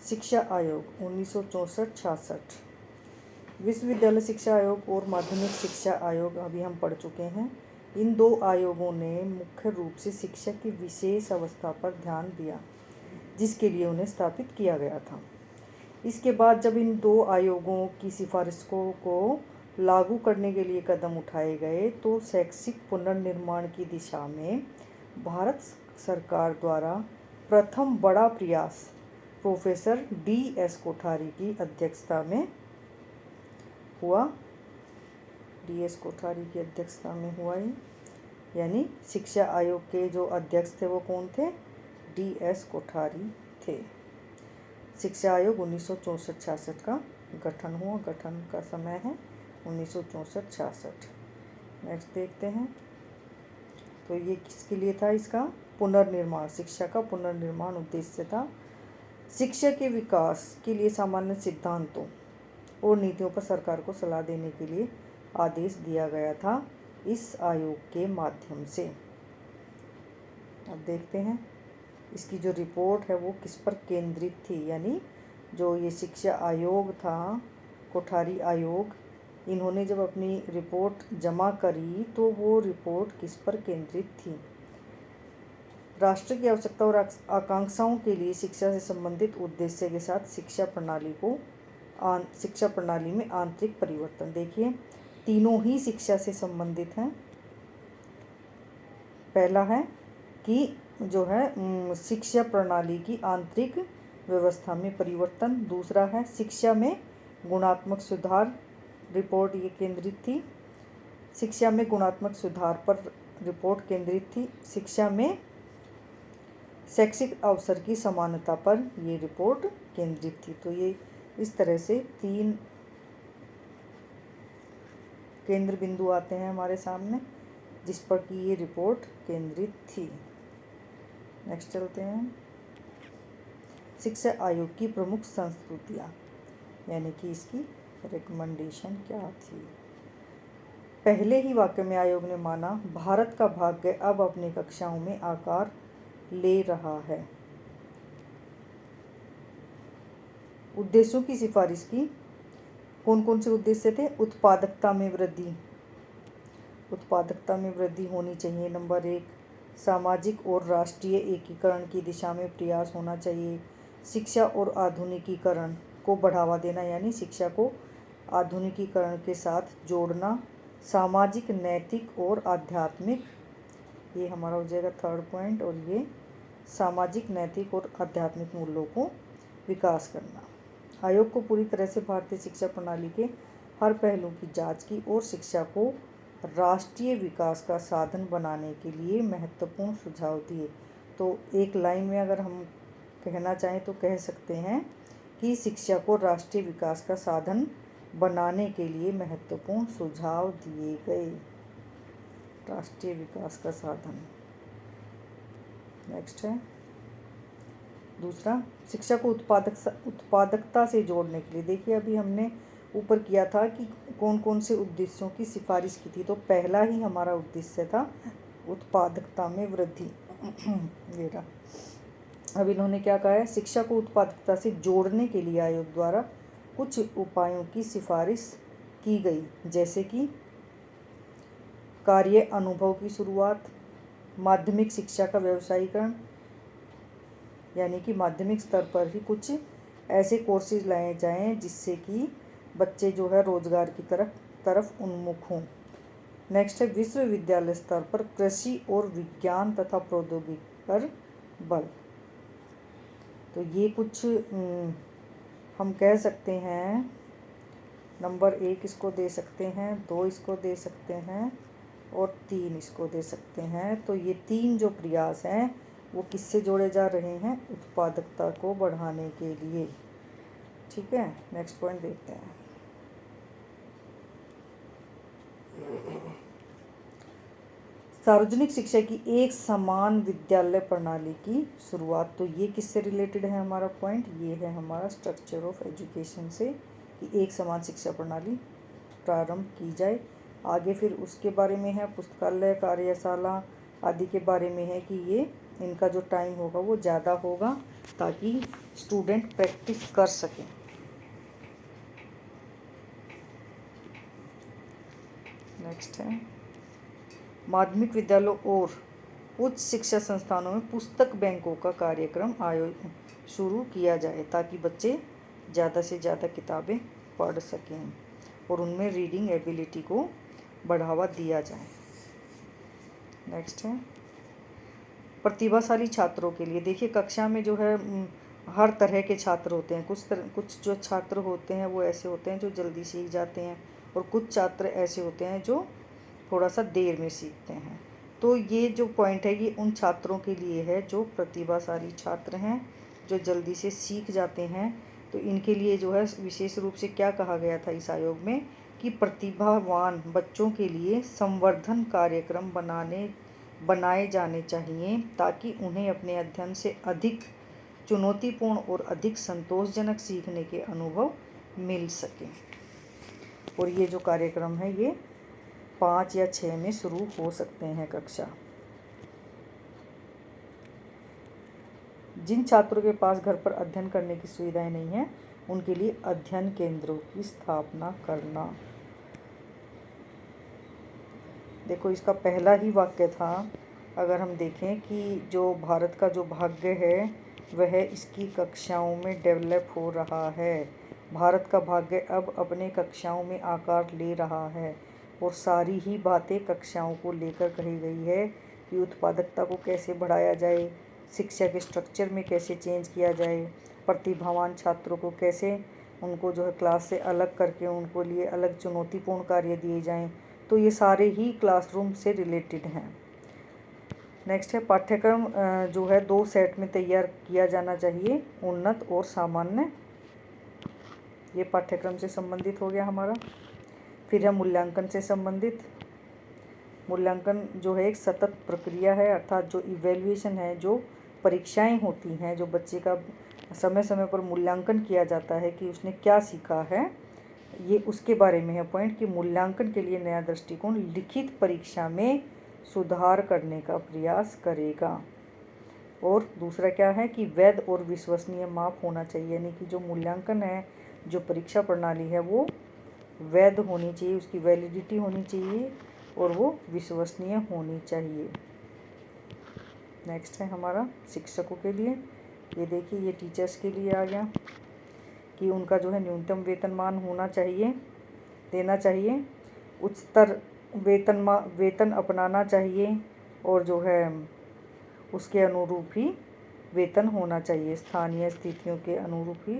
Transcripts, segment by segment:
शिक्षा आयोग 1964-66, विश्वविद्यालय शिक्षा आयोग और माध्यमिक शिक्षा आयोग अभी हम पढ़ चुके हैं। इन दो आयोगों ने मुख्य रूप से शिक्षा की विशेष अवस्था पर ध्यान दिया, जिसके लिए उन्हें स्थापित किया गया था। इसके बाद जब इन दो आयोगों की सिफारिशों को लागू करने के लिए कदम उठाए गए, तो शैक्षिक पुनर्निर्माण की दिशा में भारत सरकार द्वारा प्रथम बड़ा प्रयास प्रोफेसर D.S. कोठारी की अध्यक्षता में हुआ। D.S. कोठारी की अध्यक्षता में हुआ ये, यानी शिक्षा आयोग के जो अध्यक्ष थे वो कौन थे? D.S. कोठारी थे। शिक्षा आयोग 1964-66 का गठन हुआ। गठन का समय है 1964-66। नेक्स्ट देखते हैं। तो ये किसके लिए था? इसका पुनर्निर्माण, शिक्षा का पुनर्निर्माण उद्देश्य था। शिक्षा के विकास के लिए सामान्य सिद्धांतों और नीतियों पर सरकार को सलाह देने के लिए आदेश दिया गया था इस आयोग के माध्यम से। अब देखते हैं इसकी जो रिपोर्ट है वो किस पर केंद्रित थी, यानी जो ये शिक्षा आयोग था, कोठारी आयोग, इन्होंने जब अपनी रिपोर्ट जमा करी तो वो रिपोर्ट किस पर केंद्रित थी? राष्ट्र की आवश्यकता और आकांक्षाओं के लिए शिक्षा से संबंधित उद्देश्य के साथ शिक्षा प्रणाली में आंतरिक परिवर्तन। देखिए तीनों ही शिक्षा से संबंधित हैं। पहला है कि जो है शिक्षा प्रणाली की आंतरिक व्यवस्था में परिवर्तन। दूसरा है शिक्षा में गुणात्मक सुधार। रिपोर्ट ये केंद्रित थी। शिक्षा में गुणात्मक सुधार पर रिपोर्ट केंद्रित थी। शिक्षा में शैक्षिक अवसर की समानता पर ये रिपोर्ट केंद्रित थी। तो ये इस तरह से तीन केंद्र बिंदु आते हैं हमारे सामने, जिस पर कि ये रिपोर्ट केंद्रित थी। नेक्स्ट चलते हैं। शिक्षा आयोग की प्रमुख संस्तुतियाँ, यानी कि इसकी रिकमेंडेशन क्या थी? पहले ही वाक्य में आयोग ने माना, भारत का भाग्य अब अपनी कक्षाओं में आकार ले रहा है। उद्देश्यों की सिफारिश की। कौन कौन से उद्देश्य थे? उत्पादकता में वृद्धि। उत्पादकता में वृद्धि होनी चाहिए। नंबर 1, सामाजिक और राष्ट्रीय एकीकरण की दिशा में प्रयास होना चाहिए। शिक्षा और आधुनिकीकरण को बढ़ावा देना, यानी शिक्षा को आधुनिकीकरण के साथ जोड़ना। सामाजिक, नैतिक और आध्यात्मिक, ये हमारा हो जाएगा थर्ड पॉइंट। और ये सामाजिक, नैतिक और आध्यात्मिक मूल्यों को विकास करना। आयोग को पूरी तरह से भारतीय शिक्षा प्रणाली के हर पहलू की जांच की और शिक्षा को राष्ट्रीय विकास का साधन बनाने के लिए महत्वपूर्ण सुझाव दिए। तो एक लाइन में अगर हम कहना चाहें तो कह सकते हैं कि शिक्षा को राष्ट्रीय विकास का साधन बनाने के लिए महत्वपूर्ण सुझाव दिए गए। राष्ट्रीय विकास का साधन। नेक्स्ट है दूसरा, शिक्षा को उत्पादकता से जोड़ने के लिए। देखिए अभी हमने ऊपर किया था कि कौन कौन से उद्देश्यों की सिफारिश की थी, तो पहला ही हमारा उद्देश्य था उत्पादकता में वृद्धि। ये रहा। अब इन्होंने क्या कहा है? शिक्षा को उत्पादकता से जोड़ने के लिए आयोग द्वारा कुछ उपायों की सिफारिश की गई, जैसे कि कार्य अनुभव की शुरुआत, माध्यमिक शिक्षा का व्यवसायीकरण, यानी कि माध्यमिक स्तर पर ही कुछ ऐसे कोर्सेज लाए जाएं जिससे कि बच्चे जो है रोजगार की तरफ उन्मुख हों। नेक्स्ट है विश्वविद्यालय स्तर पर कृषि और विज्ञान तथा प्रौद्योगिकी पर बल। तो ये कुछ हम कह सकते हैं। नंबर 1 इसको दे सकते हैं, 2 इसको दे सकते हैं और 3 इसको दे सकते हैं। तो ये 3 जो प्रयास हैं वो किससे जोड़े जा रहे हैं? उत्पादकता को बढ़ाने के लिए। ठीक है, नेक्स्ट पॉइंट देखते हैं। सार्वजनिक शिक्षा की एक समान विद्यालय प्रणाली की शुरुआत। तो ये किससे रिलेटेड है हमारा पॉइंट? ये है हमारा स्ट्रक्चर ऑफ एजुकेशन से, कि एक समान शिक्षा प्रणाली प्रारंभ की जाए। आगे फिर उसके बारे में है पुस्तकालय, कार्यशाला आदि के बारे में है कि ये इनका जो टाइम होगा वो ज़्यादा होगा, ताकि स्टूडेंट प्रैक्टिस कर सकें। नेक्स्ट है माध्यमिक विद्यालयों और उच्च शिक्षा संस्थानों में पुस्तक बैंकों का कार्यक्रम शुरू किया जाए ताकि बच्चे ज़्यादा से ज़्यादा किताबें पढ़ सकें और उनमें रीडिंग एबिलिटी को बढ़ावा दिया जाए। नेक्स्ट है प्रतिभाशाली छात्रों के लिए, देखिए कक्षा में जो है हर तरह के छात्र होते हैं। कुछ जो छात्र होते हैं वो ऐसे होते हैं जो जल्दी सीख जाते हैं और कुछ छात्र ऐसे होते हैं जो थोड़ा सा देर में सीखते हैं। तो ये जो पॉइंट है ये उन छात्रों के लिए है जो प्रतिभाशाली छात्र हैं, जो जल्दी से सीख जाते हैं। तो इनके लिए जो है विशेष रूप से क्या कहा गया था इस आयोग में कि प्रतिभावान बच्चों के लिए संवर्धन कार्यक्रम बनाए जाने चाहिए ताकि उन्हें अपने अध्ययन से अधिक चुनौतीपूर्ण और अधिक संतोषजनक सीखने के अनुभव मिल सके। और ये जो कार्यक्रम है ये 5 या 6 में शुरू हो सकते हैं कक्षा। जिन छात्रों के पास घर पर अध्ययन करने की सुविधाएं नहीं हैं उनके लिए अध्ययन केंद्रों की स्थापना करना। देखो इसका पहला ही वाक्य था, अगर हम देखें कि जो भारत का जो भाग्य है वह इसकी कक्षाओं में डेवलप हो रहा है। भारत का भाग्य अब अपने कक्षाओं में आकार ले रहा है और सारी ही बातें कक्षाओं को लेकर कही गई है कि उत्पादकता को कैसे बढ़ाया जाए, शिक्षा के स्ट्रक्चर में कैसे चेंज किया जाए, प्रतिभावान छात्रों को कैसे उनको जो है क्लास से अलग करके उनको लिए अलग चुनौतीपूर्ण कार्य दिए जाएं। तो ये सारे ही क्लासरूम से रिलेटेड हैं। नेक्स्ट है पाठ्यक्रम जो है 2 सेट में तैयार किया जाना चाहिए, उन्नत और सामान्य। ये पाठ्यक्रम से संबंधित हो गया हमारा। फिर है मूल्यांकन से संबंधित। मूल्यांकन जो है एक सतत प्रक्रिया है, अर्थात जो इवैल्यूएशन है, जो परीक्षाएं होती हैं, जो बच्चे का समय समय पर मूल्यांकन किया जाता है कि उसने क्या सीखा है, ये उसके बारे में है पॉइंट कि मूल्यांकन के लिए नया दृष्टिकोण लिखित परीक्षा में सुधार करने का प्रयास करेगा। और दूसरा क्या है कि वैध और विश्वसनीय माप होना चाहिए, यानी कि जो मूल्यांकन है, जो परीक्षा प्रणाली है वो वैध होनी चाहिए, उसकी वैलिडिटी होनी चाहिए और वो विश्वसनीय होनी चाहिए। नेक्स्ट है हमारा शिक्षकों के लिए। ये देखिए ये टीचर्स के लिए आ गया कि उनका जो है न्यूनतम वेतनमान होना चाहिए, देना चाहिए, उच्चतर वेतन अपनाना चाहिए और जो है उसके अनुरूप ही वेतन होना चाहिए, स्थानीय स्थितियों के अनुरूप ही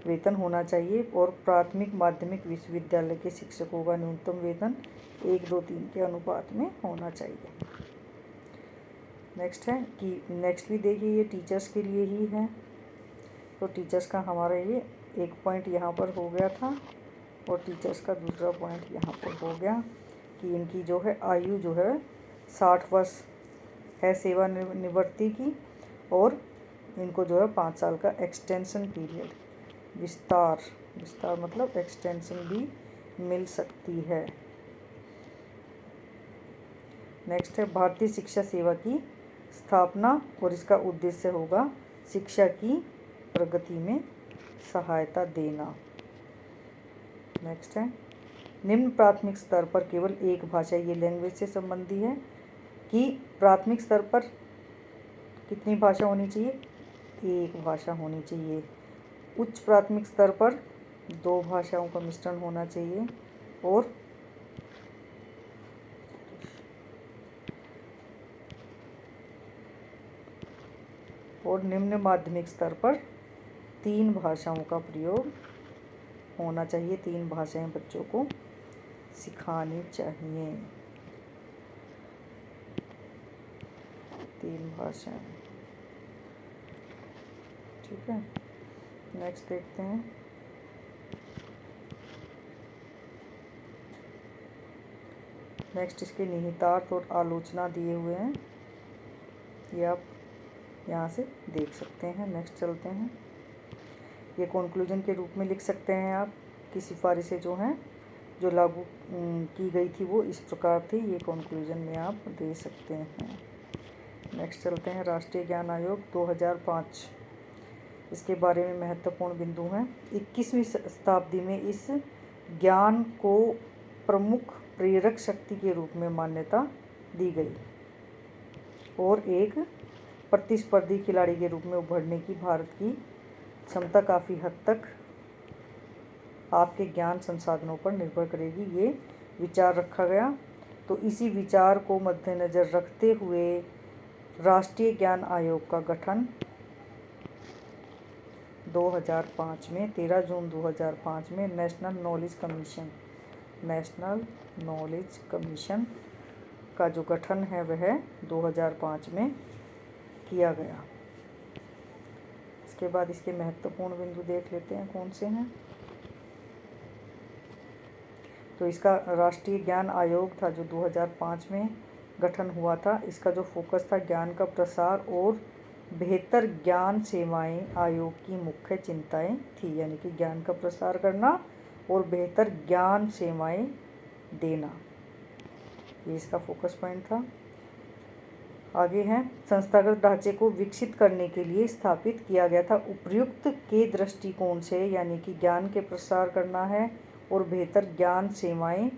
वेतन होना चाहिए। और प्राथमिक माध्यमिक विश्वविद्यालय के शिक्षकों का न्यूनतम वेतन 1:2:3 के अनुपात में होना चाहिए। नेक्स्ट है कि नेक्स्ट भी देखिए ये टीचर्स के लिए ही है। तो टीचर्स का हमारा ये एक पॉइंट यहाँ पर हो गया था और टीचर्स का दूसरा पॉइंट यहाँ पर हो गया कि इनकी जो है आयु जो है 60 वर्ष है सेवानिवृत्ति की और इनको जो है 5 साल का एक्सटेंशन पीरियड, विस्तार मतलब एक्सटेंशन भी मिल सकती है। नेक्स्ट है भारतीय शिक्षा सेवा की स्थापना और इसका उद्देश्य होगा शिक्षा की प्रगति में सहायता देना। नेक्स्ट है निम्न प्राथमिक स्तर पर केवल एक भाषा, ये लैंग्वेज से संबंधी है कि प्राथमिक स्तर पर कितनी भाषा होनी चाहिए, एक भाषा होनी चाहिए। उच्च प्राथमिक स्तर पर 2 भाषाओं का मिश्रण होना चाहिए और निम्न माध्यमिक स्तर पर 3 भाषाओं का प्रयोग होना चाहिए। 3 भाषाएं बच्चों को सिखानी चाहिए, 3 भाषाएं। ठीक है, नेक्स्ट देखते हैं। नेक्स्ट इसके निहितार्थ और आलोचना दिए हुए हैं, ये आप यहाँ से देख सकते हैं। नेक्स्ट चलते हैं। ये कंक्लूजन के रूप में लिख सकते हैं आप कि सिफारिशें जो हैं जो लागू की गई थी वो इस प्रकार थी, ये कंक्लूजन में आप दे सकते हैं। नेक्स्ट चलते हैं। राष्ट्रीय ज्ञान आयोग 2005 इसके बारे में महत्वपूर्ण बिंदु हैं। 21वीं शताब्दी में इस ज्ञान को प्रमुख प्रेरक शक्ति के रूप में मान्यता दी गई और एक प्रतिस्पर्धी खिलाड़ी के रूप में उभरने की भारत की क्षमता काफ़ी हद तक आपके ज्ञान संसाधनों पर निर्भर करेगी, ये विचार रखा गया। तो इसी विचार को मद्देनज़र रखते हुए राष्ट्रीय ज्ञान आयोग का गठन 2005 में 13 जून 2005 में नेशनल नॉलेज कमीशन का जो गठन है वह 2005 में किया गया। इसके बाद इसके महत्वपूर्ण बिंदु देख लेते हैं कौन से हैं। तो इसका राष्ट्रीय ज्ञान आयोग था जो 2005 में गठन हुआ था। इसका जो फोकस था ज्ञान का प्रसार और बेहतर ज्ञान सेवाएं आयोग की मुख्य चिंताएं थी, यानी कि ज्ञान का प्रसार करना और बेहतर ज्ञान सेवाएं देना, ये इसका फोकस पॉइंट था। आगे है संस्थागत ढांचे को विकसित करने के लिए स्थापित किया गया था। उपर्युक्त के दृष्टिकोण से, यानी कि ज्ञान के प्रसार करना है और बेहतर ज्ञान सेवाएं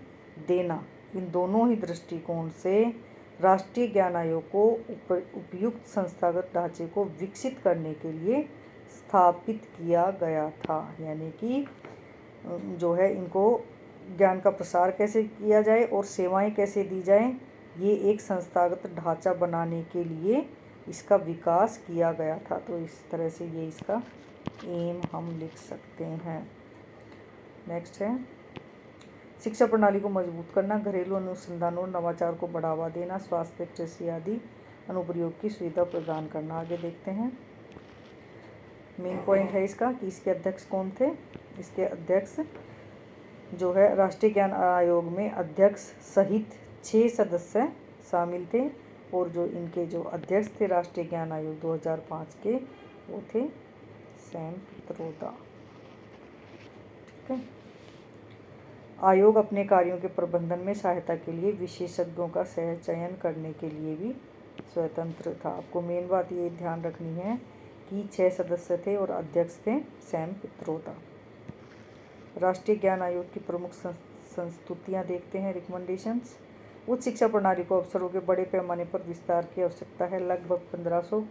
देना, इन दोनों ही दृष्टिकोण से राष्ट्रीय ज्ञान आयोग को उपयुक्त संस्थागत ढांचे को विकसित करने के लिए स्थापित किया गया था। यानी कि जो है इनको ज्ञान का प्रसार कैसे किया जाए और सेवाएं कैसे दी जाएं, ये एक संस्थागत ढांचा बनाने के लिए इसका विकास किया गया था। तो इस तरह से ये इसका एम हम लिख सकते हैं। नेक्स्ट है शिक्षा प्रणाली को मजबूत करना, घरेलू अनुसंधान और नवाचार को बढ़ावा देना, स्वास्थ्य, कृषि आदि अनुप्रयोग की सुविधा प्रदान करना। आगे देखते हैं। मेन पॉइंट है इसका कि इसके अध्यक्ष कौन थे। इसके अध्यक्ष जो है राष्ट्रीय ज्ञान आयोग में अध्यक्ष सहित 6 सदस्य शामिल थे और जो इनके जो अध्यक्ष थे राष्ट्रीय ज्ञान आयोग 2005 के, वो थे सैम पित्रोदा। ठीक है। आयोग अपने कार्यों के प्रबंधन में सहायता के लिए विशेषज्ञों का सह चयन करने के लिए भी स्वतंत्र था। आपको मेन बात ये ध्यान रखनी है कि 6 सदस्य थे और अध्यक्ष थे सैम पित्रोदा। राष्ट्रीय ज्ञान आयोग की प्रमुख संस्तुतियाँ देखते हैं, रिकमेंडेशंस। उच्च शिक्षा प्रणाली को अवसरों के बड़े पैमाने पर विस्तार की आवश्यकता है, लगभग 1500।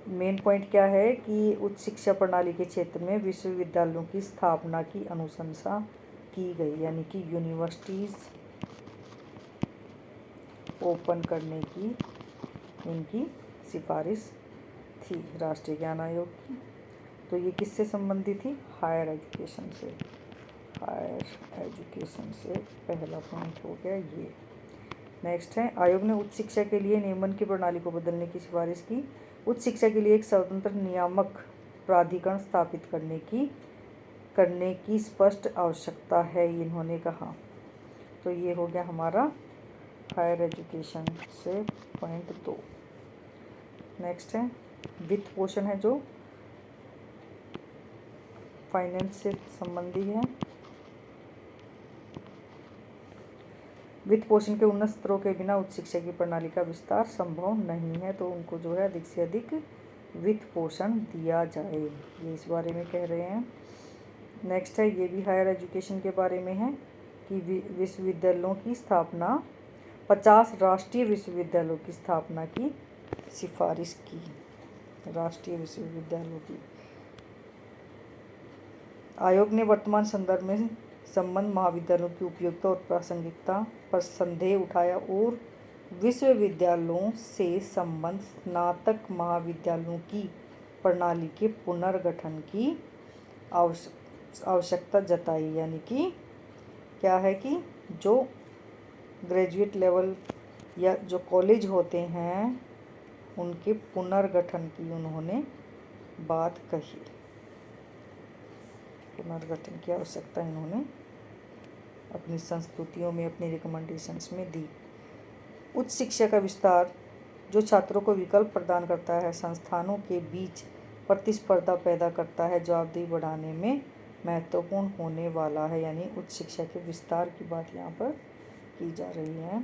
मेन पॉइंट क्या है कि उच्च शिक्षा प्रणाली के क्षेत्र में विश्वविद्यालयों की स्थापना की अनुशंसा की गई, यानी कि यूनिवर्सिटीज़ ओपन करने की इनकी सिफारिश थी राष्ट्रीय ज्ञान आयोग की। तो ये किससे संबंधित थी? हायर एजुकेशन से। हायर एजुकेशन से पहला पॉइंट हो गया ये। नेक्स्ट है आयोग ने उच्च शिक्षा के लिए नियमन की प्रणाली को बदलने की सिफारिश की। उच्च शिक्षा के लिए एक स्वतंत्र नियामक प्राधिकरण स्थापित करने की स्पष्ट आवश्यकता है, इन्होंने कहा। तो ये हो गया हमारा हायर एजुकेशन से पॉइंट 2। नेक्स्ट है वित्त पोषण है जो फाइनेंस से संबंधी है। वित्त पोषण के उन्नत स्तरों के बिना उच्च शिक्षा की प्रणाली का विस्तार संभव नहीं है, तो उनको जो है अधिक से अधिक वित्त पोषण दिया जाए, ये इस बारे में कह रहे हैं। नेक्स्ट है ये भी हायर एजुकेशन के बारे में है कि विश्वविद्यालयों की स्थापना 50 राष्ट्रीय विश्वविद्यालयों की स्थापना की सिफारिश की। राष्ट्रीय विश्वविद्यालयों की आयोग ने वर्तमान संदर्भ में संबंध महाविद्यालयों की उपयोगिता और प्रासंगिकता पर संदेह उठाया और विश्वविद्यालयों से संबंध स्नातक महाविद्यालयों की प्रणाली के पुनर्गठन की आवश्यकता जताई। यानी कि क्या है कि जो ग्रेजुएट लेवल या जो कॉलेज होते हैं उनके पुनर्गठन की उन्होंने बात कही। पुनर्गठन की आवश्यकता इन्होंने अपनी संस्तुतियों में, अपनी रिकमेंडेशंस में दी। उच्च शिक्षा का विस्तार जो छात्रों को विकल्प प्रदान करता है, संस्थानों के बीच प्रतिस्पर्धा पैदा करता है, जवाबदेही बढ़ाने में महत्वपूर्ण होने वाला है। यानी उच्च शिक्षा के विस्तार की बात यहाँ पर की जा रही है।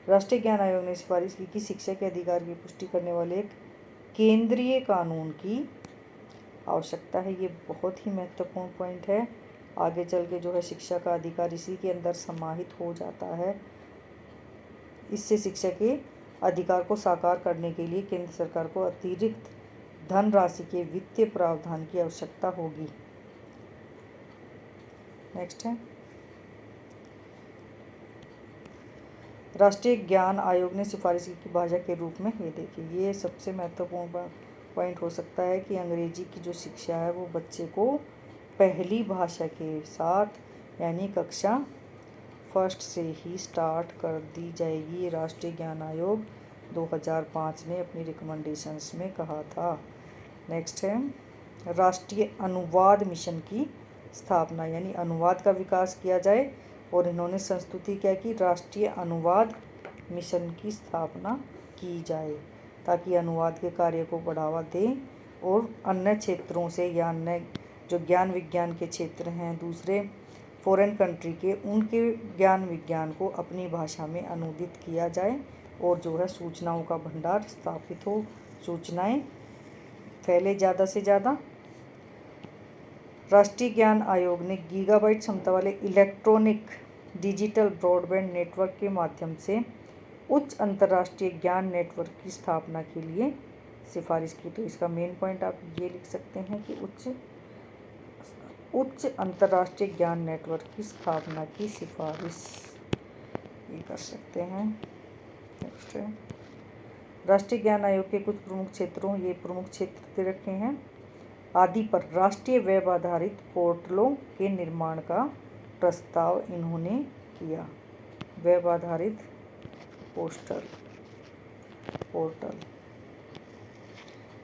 राष्ट्रीय ज्ञान आयोग ने सिफारिश की कि शिक्षा के अधिकार की पुष्टि करने वाले एक केंद्रीय कानून की आवश्यकता है। ये बहुत ही महत्वपूर्ण पॉइंट है। आगे चल के जो है शिक्षा का अधिकार इसी के अंदर समाहित हो जाता है। इससे शिक्षा के अधिकार को साकार करने के लिए केंद्र सरकार को अतिरिक्त धनराशि के वित्तीय प्रावधान की आवश्यकता होगी। नेक्स्ट है राष्ट्रीय ज्ञान आयोग ने सिफारिश की भाषा के रूप में, ये देखिए ये सबसे महत्वपूर्ण पॉइंट हो सकता है कि अंग्रेजी की जो शिक्षा है वो बच्चे को पहली भाषा के साथ यानी कक्षा फर्स्ट से ही स्टार्ट कर दी जाएगी। राष्ट्रीय ज्ञान आयोग 2005 ने अपनी रिकमेंडेशंस में कहा था। नेक्स्ट है राष्ट्रीय अनुवाद मिशन की स्थापना, यानी अनुवाद का विकास किया जाए। और इन्होंने संस्तुति क्या की, राष्ट्रीय अनुवाद मिशन की स्थापना की जाए ताकि अनुवाद के कार्य को बढ़ावा दें और अन्य क्षेत्रों से या अन्य जो ज्ञान विज्ञान के क्षेत्र हैं दूसरे फॉरेन कंट्री के, उनके ज्ञान विज्ञान को अपनी भाषा में अनुदित किया जाए और जो है सूचनाओं का भंडार स्थापित हो, सूचनाएं फैले ज़्यादा से ज़्यादा। राष्ट्रीय ज्ञान आयोग ने गीगाबाइट क्षमता वाले इलेक्ट्रॉनिक डिजिटल ब्रॉडबैंड नेटवर्क के माध्यम से उच्च अंतर्राष्ट्रीय ज्ञान नेटवर्क की स्थापना के लिए सिफारिश की। तो इसका मेन पॉइंट आप ये लिख सकते हैं कि उच्च अंतर्राष्ट्रीय ज्ञान नेटवर्क की स्थापना की सिफारिश ये कर सकते हैं। नेक्स्ट है राष्ट्रीय ज्ञान आयोग के कुछ प्रमुख क्षेत्रों, ये प्रमुख क्षेत्र दे रखे हैं। आदि पर राष्ट्रीय वेब आधारित पोर्टलों के निर्माण का प्रस्ताव इन्होंने किया। वेब आधारित पोर्टल।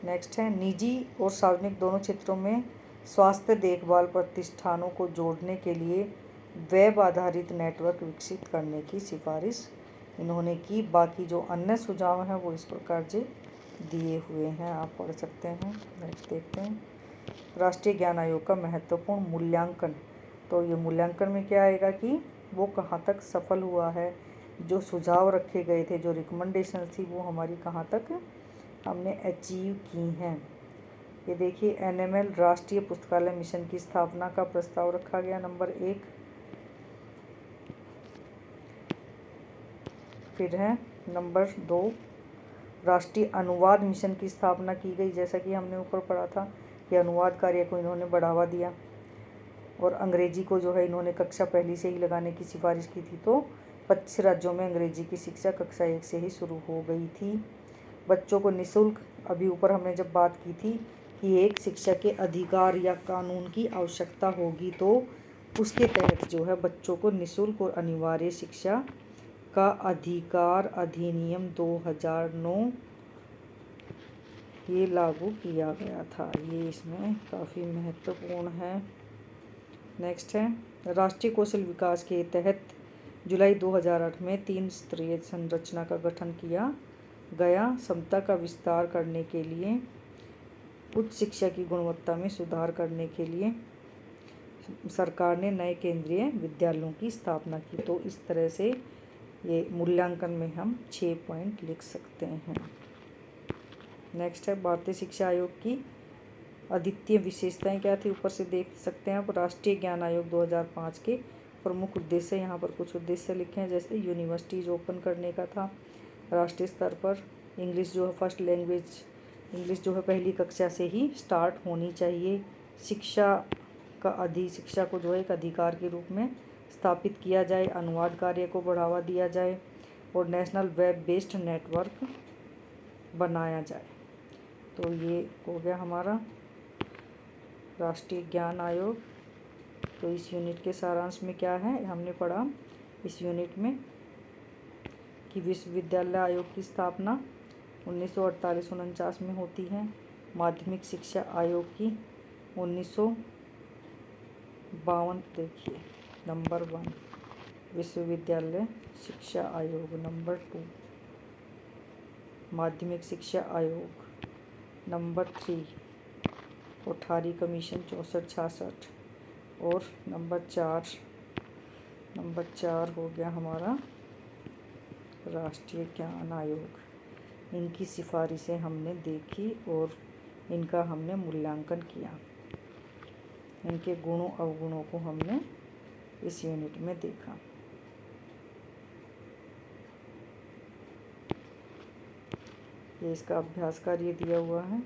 नेक्स्ट है निजी और सार्वजनिक दोनों क्षेत्रों में स्वास्थ्य देखभाल प्रतिष्ठानों को जोड़ने के लिए वेब आधारित नेटवर्क विकसित करने की सिफारिश इन्होंने की। बाकी जो अन्य सुझाव हैं वो इस प्रकार से दिए हुए हैं, आप पढ़ सकते हैं। नेक्स्ट देखते हैं राष्ट्रीय ज्ञान आयोग का महत्वपूर्ण मूल्यांकन। तो ये मूल्यांकन में क्या आएगा कि वो कहाँ तक सफल हुआ है, जो सुझाव रखे गए थे, जो रिकमेंडेशन थी वो हमारी कहाँ तक हमने अचीव की हैं। ये देखिए NML राष्ट्रीय पुस्तकालय मिशन की स्थापना का प्रस्ताव रखा गया नंबर 1। फिर है नंबर 2 राष्ट्रीय अनुवाद मिशन की स्थापना की गई। जैसा कि हमने ऊपर पढ़ा था कि अनुवाद कार्य को इन्होंने बढ़ावा दिया और अंग्रेजी को जो है इन्होंने कक्षा पहली से ही लगाने की सिफारिश की थी। तो 25 राज्यों में अंग्रेजी की शिक्षा कक्षा 1 से ही शुरू हो गई थी। बच्चों को निःशुल्क, अभी ऊपर हमने जब बात की थी कि एक शिक्षा के अधिकार या कानून की आवश्यकता होगी, तो उसके तहत जो है बच्चों को निःशुल्क और अनिवार्य शिक्षा का अधिकार अधिनियम 2009 ये लागू किया गया था। ये इसमें काफ़ी महत्वपूर्ण है। नेक्स्ट है राष्ट्रीय कौशल विकास के तहत जुलाई 2008 में 3 स्तरीय संरचना का गठन किया गया। क्षमता का विस्तार करने के लिए, उच्च शिक्षा की गुणवत्ता में सुधार करने के लिए सरकार ने नए केंद्रीय विद्यालयों की स्थापना की। तो इस तरह से ये मूल्यांकन में हम 6 पॉइंट लिख सकते हैं। नेक्स्ट है भारतीय शिक्षा आयोग की अद्वितीय विशेषताएं क्या थी, ऊपर से देख सकते हैं आप। राष्ट्रीय ज्ञान आयोग 2005 के प्रमुख उद्देश्य, यहाँ पर कुछ उद्देश्य लिखे हैं, जैसे यूनिवर्सिटीज ओपन करने का था राष्ट्रीय स्तर पर। इंग्लिश जो है फर्स्ट लैंग्वेज, इंग्लिश जो है पहली कक्षा से ही स्टार्ट होनी चाहिए। शिक्षा को जो है एक अधिकार के रूप में स्थापित किया जाए। अनुवाद कार्य को बढ़ावा दिया जाए और नेशनल वेब बेस्ड नेटवर्क बनाया जाए। तो ये हो गया हमारा राष्ट्रीय ज्ञान आयोग। तो इस यूनिट के सारांश में क्या है हमने पढ़ा इस यूनिट में कि विश्वविद्यालय आयोग की स्थापना 1948-49 में होती है। माध्यमिक शिक्षा आयोग की 1952। देखिए नंबर 1 विश्वविद्यालय शिक्षा आयोग, नंबर 2 माध्यमिक शिक्षा आयोग, नंबर 3 कोठारी कमीशन 64-66 और नंबर 4 हो गया हमारा राष्ट्रीय ज्ञान आयोग। इनकी सिफारिशें हमने देखी और इनका हमने मूल्यांकन किया। इनके गुणों अवगुणों को हमने इस यूनिट में देखा। ये इसका अभ्यास कार्य दिया हुआ है।